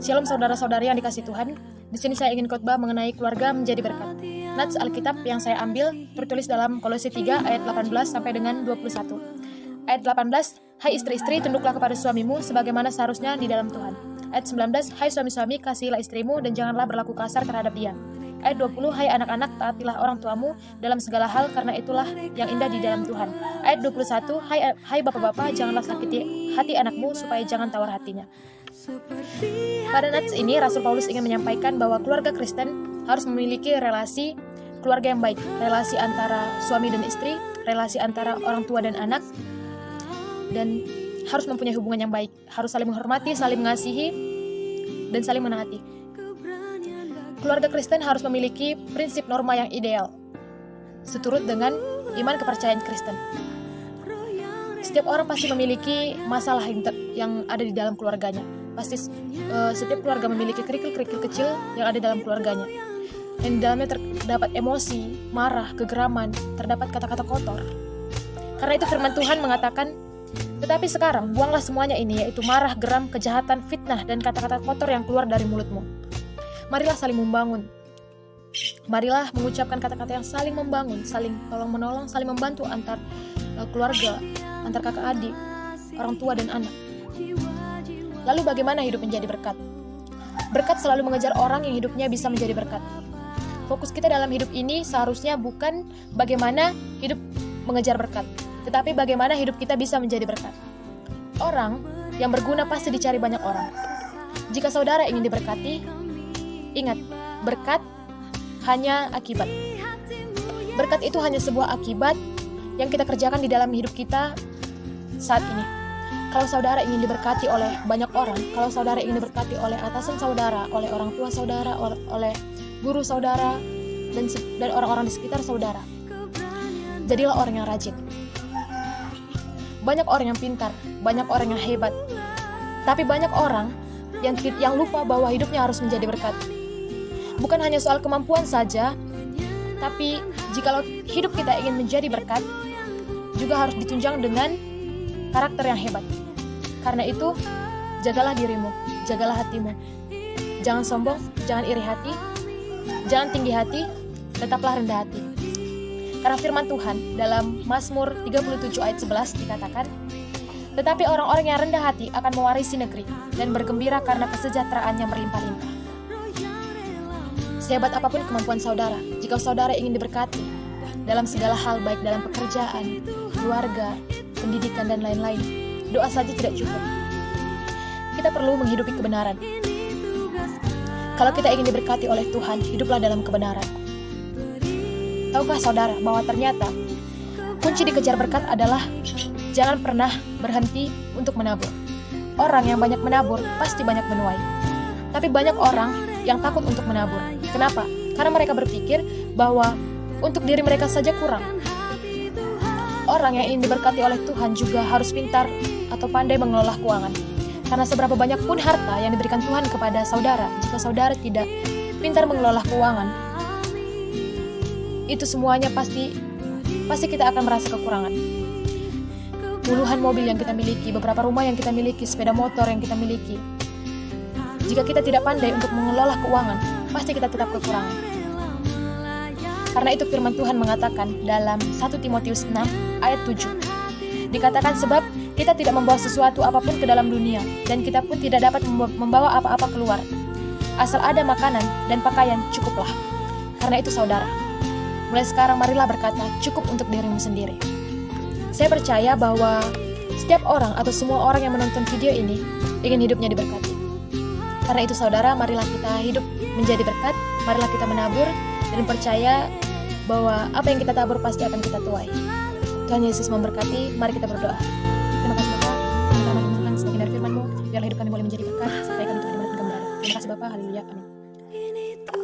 Shalom saudara-saudari yang dikasihi Tuhan. Di sini saya ingin khotbah mengenai keluarga menjadi berkat. Nats Alkitab yang saya ambil tertulis dalam Kolose 3 ayat 18 sampai dengan 21. Ayat 18, hai istri-istri, tunduklah kepada suamimu sebagaimana seharusnya di dalam Tuhan. Ayat 19, hai suami-suami, kasihilah istrimu dan janganlah berlaku kasar terhadap dia. Ayat 20, hai anak-anak, taatilah orang tuamu dalam segala hal karena itulah yang indah di dalam Tuhan. Ayat 21, hai bapak-bapak, janganlah sakiti hati anakmu supaya jangan tawar hatinya. Pada nats ini, Rasul Paulus ingin menyampaikan bahwa keluarga Kristen harus memiliki relasi keluarga yang baik, relasi antara suami dan istri, relasi antara orang tua dan anak, dan harus mempunyai hubungan yang baik, harus saling menghormati, saling mengasihi, dan saling menaati. Keluarga Kristen harus memiliki prinsip norma yang ideal, seturut dengan iman kepercayaan Kristen. Setiap orang pasti memiliki masalah yang ada di dalam keluarganya. Pasti setiap keluarga memiliki kerikil-kerikil kecil yang ada dalam keluarganya. Dan di dalamnya terdapat emosi, marah, kegeraman, terdapat kata-kata kotor. Karena itu firman Tuhan mengatakan, tetapi sekarang buanglah semuanya ini, yaitu marah, geram, kejahatan, fitnah, dan kata-kata kotor yang keluar dari mulutmu. Marilah saling membangun. Marilah mengucapkan kata-kata yang saling membangun, saling tolong-menolong, saling membantu antar keluarga, antar kakak adik, orang tua dan anak. Lalu bagaimana hidup menjadi berkat? Berkat selalu mengejar orang yang hidupnya bisa menjadi berkat. Fokus kita dalam hidup ini seharusnya bukan bagaimana hidup mengejar berkat, tetapi bagaimana hidup kita bisa menjadi berkat. Orang yang berguna pasti dicari banyak orang. Jika saudara ingin diberkati, ingat, berkat hanya akibat. Berkat itu hanya sebuah akibat yang kita kerjakan di dalam hidup kita saat ini. Kalau saudara ingin diberkati oleh banyak orang, kalau saudara ingin diberkati oleh atasan saudara, oleh orang tua saudara, oleh guru saudara, dan orang-orang di sekitar saudara, jadilah orang yang rajin. Banyak orang yang pintar, banyak orang yang hebat, tapi banyak orang yang lupa bahwa hidupnya harus menjadi berkat. Bukan hanya soal kemampuan saja, tapi jikalau hidup kita ingin menjadi berkat, juga harus ditunjang dengan karakter yang hebat. Karena itu, jagalah dirimu, jagalah hatimu. Jangan sombong, jangan iri hati, jangan tinggi hati, tetaplah rendah hati. Karena firman Tuhan dalam Mazmur 37 ayat 11 dikatakan, tetapi orang-orang yang rendah hati akan mewarisi negeri dan bergembira karena kesejahteraannya melimpah-limpah. Sehebat apapun kemampuan saudara, jika saudara ingin diberkati dalam segala hal, baik dalam pekerjaan, keluarga, pendidikan, dan lain-lain, doa saja tidak cukup. Kita perlu menghidupi kebenaran. Kalau kita ingin diberkati oleh Tuhan, hiduplah dalam kebenaran. Tahukah saudara bahwa ternyata kunci dikejar berkat adalah jangan pernah berhenti untuk menabur. Orang yang banyak menabur pasti banyak menuai. Tapi banyak orang yang takut untuk menabur. Kenapa? Karena mereka berpikir bahwa untuk diri mereka saja kurang. Orang yang ingin diberkati oleh Tuhan juga harus pintar atau pandai mengelola keuangan. Karena seberapa banyak pun harta yang diberikan Tuhan kepada saudara, jika saudara tidak pintar mengelola keuangan, itu semuanya pasti kita akan merasa kekurangan. Puluhan mobil yang kita miliki, beberapa rumah yang kita miliki, sepeda motor yang kita miliki, jika kita tidak pandai untuk mengelola keuangan, pasti kita tetap kekurangan. Karena itu firman Tuhan mengatakan dalam 1 Timotius 6 ayat 7. Dikatakan sebab kita tidak membawa sesuatu apapun ke dalam dunia, dan kita pun tidak dapat membawa apa-apa keluar. Asal ada makanan dan pakaian cukuplah. Karena itu saudara, mulai sekarang marilah berkata cukup untuk dirimu sendiri. Saya percaya bahwa setiap orang atau semua orang yang menonton video ini ingin hidupnya diberkati. Karena itu saudara, marilah kita hidup menjadi berkat, marilah kita menabur, dan percaya bahwa apa yang kita tabur pasti akan kita tuai. Tuhan Yesus memberkati, mari kita berdoa. Terima kasih Bapa, kami Tuhan semakin dari firman-Mu, biarlah hidup kami boleh menjadi berkat, sampai kami Tuhan dimanapun kami berada. Terima kasih Bapa, haleluya, amin.